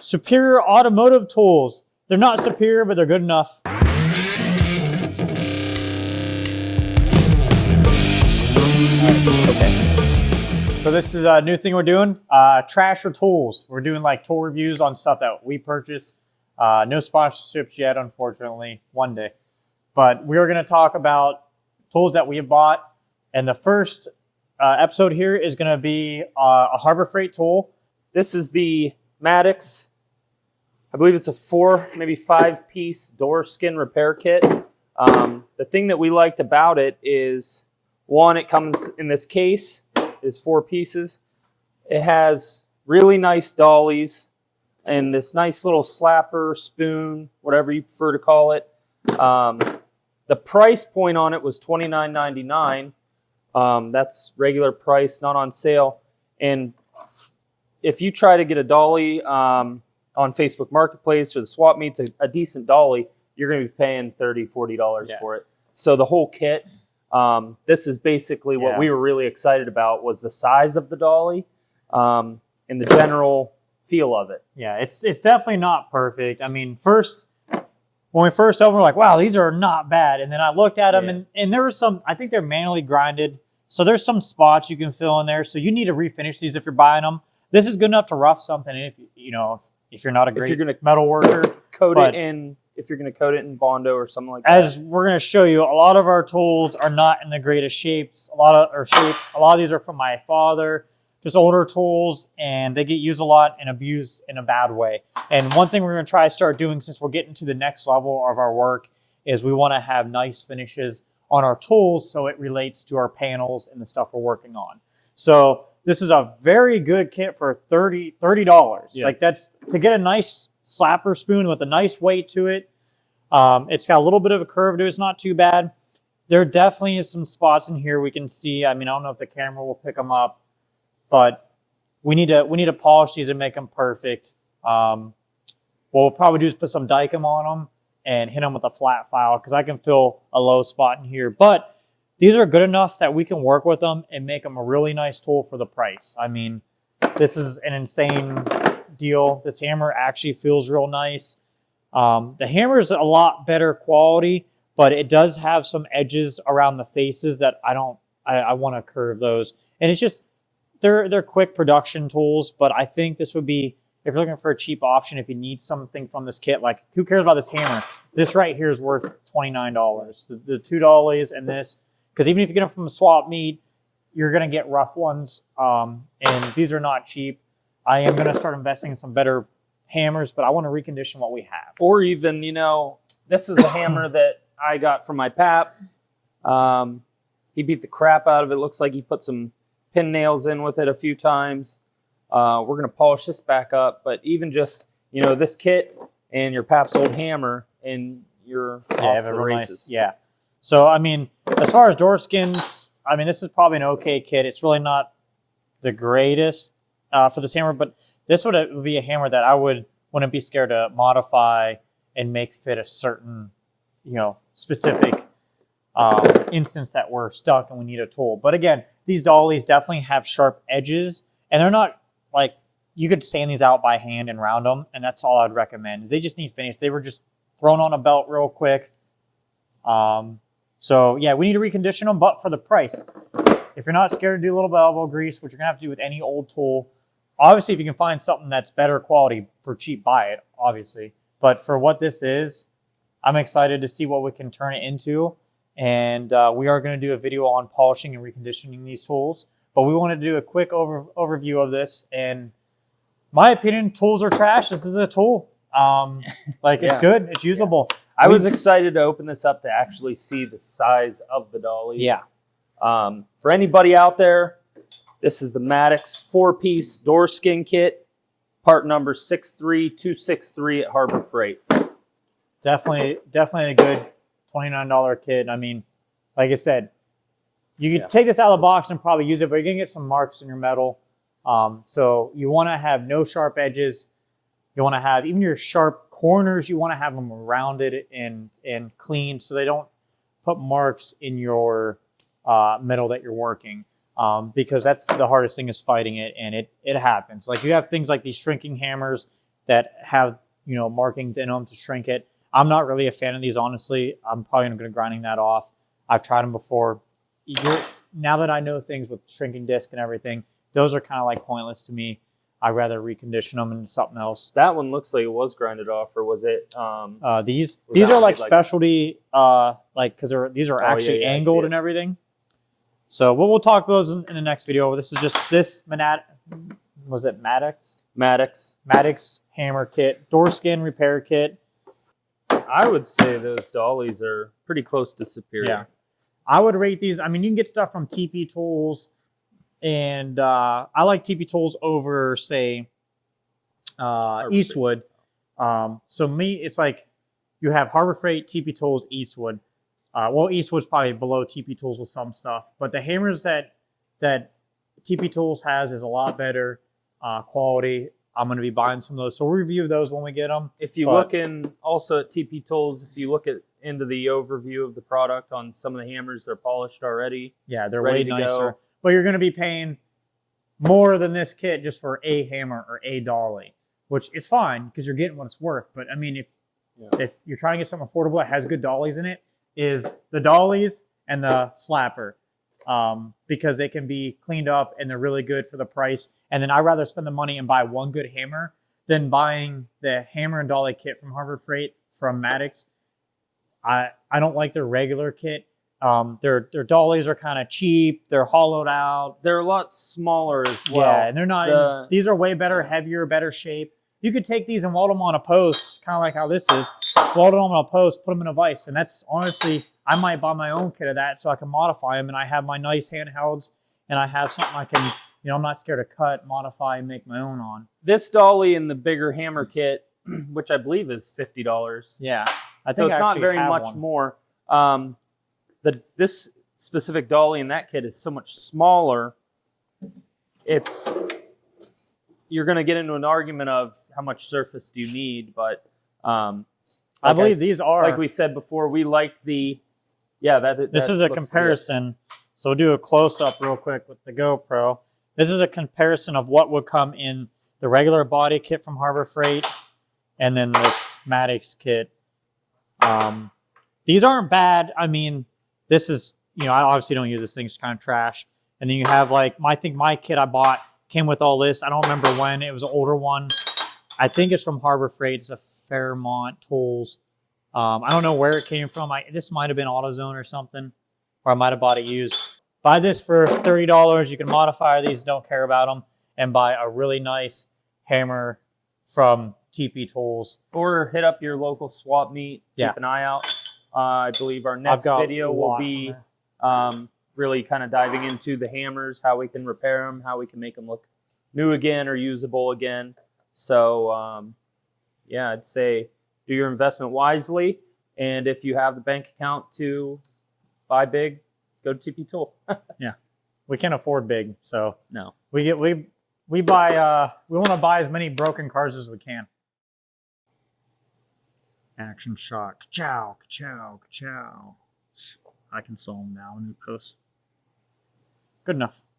Superior automotive tools. They're not superior, but they're good enough. Okay. So this is a new thing we're doing. Trash or tools. We're doing like tool reviews on stuff that we purchase. No sponsorships yet, unfortunately. One day. But we are going to talk about tools that we have bought. And the first episode here is going to be a Harbor Freight tool. This is the Maddox. I believe it's a 4, maybe 5-piece door skin repair kit. The thing that we liked about it is, one, it comes in this case. It's 4 pieces. It has really nice dollies and this nice little slapper, spoon, whatever you prefer to call it. The price point on it was $29.99. That's regular price, not on sale. And if you try to get a dolly on Facebook Marketplace or the swap meets, a decent dolly, you're going to be paying $30, $40 for it. So the whole kit, this is basically what we were really excited about, was the size of the dolly and the general feel of it. Yeah, it's definitely not perfect. I mean, when we first opened, we're like, wow, these are not bad. And then I looked at them, and there was some, I think they're manually grinded. So there's some spots you can fill in there. So you need to refinish these if you're buying them. This is good enough to rough something in if you're not a great metal worker. If you're going to coat it in Bondo or something like that. As we're going to show you, a lot of our tools are not in the greatest shapes. A lot of these are from my father, just older tools, and they get used a lot and abused in a bad way. And one thing we're going to try to start doing, since we're getting to the next level of our work, is we want to have nice finishes on our tools so it relates to our panels and the stuff we're working on. So this is a very good kit for $30. Yeah. Like, that's to get a nice slapper spoon with a nice weight to it. It's got a little bit of a curve to it. It's not too bad. There definitely is some spots in here we can see. I mean, I don't know if the camera will pick them up, but we need to polish these and make them perfect. What we'll probably do is put some Dykem on them and hit them with a flat file, because I can feel a low spot in here. But these are good enough that we can work with them and make them a really nice tool for the price. I mean, this is an insane deal. This hammer actually feels real nice. The hammer is a lot better quality, but it does have some edges around the faces that I want to curve those. And it's just, they're quick production tools, but I think this would be, if you're looking for a cheap option, if you need something from this kit, like, who cares about this hammer? This right here is worth $29. The $2 and this, because even if you get them from a swap meet, you're going to get rough ones, and these are not cheap. I am going to start investing in some better hammers, but I want to recondition what we have. Or even, this is a hammer that I got from my pap. He beat the crap out of it. Looks like he put some pin nails in with it a few times. We're going to polish this back up, but even just, this kit and your pap's old hammer, and you're off to the races. Nice. Yeah. So, I mean, as far as door skins, I mean, this is probably an okay kit. It's really not the greatest for this hammer, but this would be a hammer that I wouldn't be scared to modify and make fit a certain, specific instance that we're stuck and we need a tool. But again, these dollies definitely have sharp edges, and they're not like, you could sand these out by hand and round them, and that's all I'd recommend. Is they just need finish. They were just thrown on a belt real quick. So yeah, we need to recondition them, but for the price, if you're not scared to do a little bit of elbow grease, which you're gonna have to do with any old tool, obviously if you can find something that's better quality for cheap, buy it, obviously. But for what this is, I'm excited to see what we can turn it into. And we are gonna do a video on polishing and reconditioning these tools, but we wanted to do a quick overview of this. And my opinion, tools are trash. This is a tool. It's good, it's usable. Yeah. I was excited to open this up to actually see the size of the dollies. Yeah. For anybody out there, this is the Maddox 4-piece door skin kit, part number 63263 at Harbor Freight. Definitely a good $29 kit. I mean, like I said, you can take this out of the box and probably use it, but you're gonna get some marks in your metal. So you want to have no sharp edges. You want to have even your sharp corners, you want to have them rounded and clean so they don't put marks in your metal that you're working. Because that's the hardest thing, is fighting it, and it happens. Like, you have things like these shrinking hammers that have, you know, markings in them to shrink it. I'm not really a fan of these, honestly. I'm probably going to be grinding that off. I've tried them before. Now that I know things with shrinking disc and everything, those are kind of like pointless to me. I'd rather recondition them into something else. That one looks like it was grinded off, or was it? These are like specialty, like because these are actually angled and everything. So we'll talk about those in the next video. This is just this was it Maddox? Maddox hammer kit, door skin repair kit. I would say those dollies are pretty close to superior. Yeah, I would rate these. I mean, you can get stuff from TP Tools, and I like TP Tools over, say, Eastwood. So me, it's like you have Harbor Freight, TP Tools, Eastwood. Well, Eastwood's probably below TP Tools with some stuff, but the hammers that TP Tools has is a lot better quality. I'm going to be buying some of those, so we'll review those when we get them. If you look in also at TP Tools, if you look into the overview of the product on some of the hammers, they're polished already. Yeah, they're way nicer. But you're going to be paying more than this kit just for a hammer or a dolly, which is fine because you're getting what it's worth. But I mean, if you're trying to get something affordable that has good dollies in it, is the dollies and the slapper, because they can be cleaned up and they're really good for the price. And then I'd rather spend the money and buy one good hammer than buying the hammer and dolly kit from Harbor Freight from Maddox. I don't like their regular kit. Their dollies are kind of cheap. They're hollowed out. They're a lot smaller as well. Yeah, and they're not. These are way better, heavier, better shape. You could take these and weld them on a post, kind of like how this is. Weld them on a post, put them in a vise, and that's honestly, I might buy my own kit of that so I can modify them. And I have my nice handhelds, and I have something I can, you know, I'm not scared to cut, modify, and make my own on. This dolly and the bigger hammer kit, which I believe is $50. Yeah, I think so it's I not very much one. more. This specific dolly in that kit is so much smaller. You're going to get into an argument of how much surface do you need, but I believe these are, like we said before, we like the, this is a comparison. So we'll do a close-up real quick with the GoPro. This is a comparison of what would come in the regular body kit from Harbor Freight and then this Maddox kit. These aren't bad. I mean, this is, you know, I obviously don't use this thing. It's kind of trash. And then you have like, I think my kit I bought came with all this. I don't remember when. It was an older one. I think it's from Harbor Freight. It's a Fairmont Tools. I don't know where it came from. This might have been AutoZone or something, or I might have bought it used. Buy this for $30. You can modify these, don't care about them, and buy a really nice hammer from TP Tools. Or hit up your local swap meet. Keep an eye out. I believe our next video will be really kind of diving into the hammers, how we can repair them, how we can make them look new again or usable again. So, yeah, I'd say do your investment wisely. And if you have the bank account to buy big, go to TP Tool. Yeah, we can't afford big, so no. We want to buy as many broken cars as we can. Action shot, ka-chow, ka-chow, ka-chow. I can sell them now. New post. Good enough.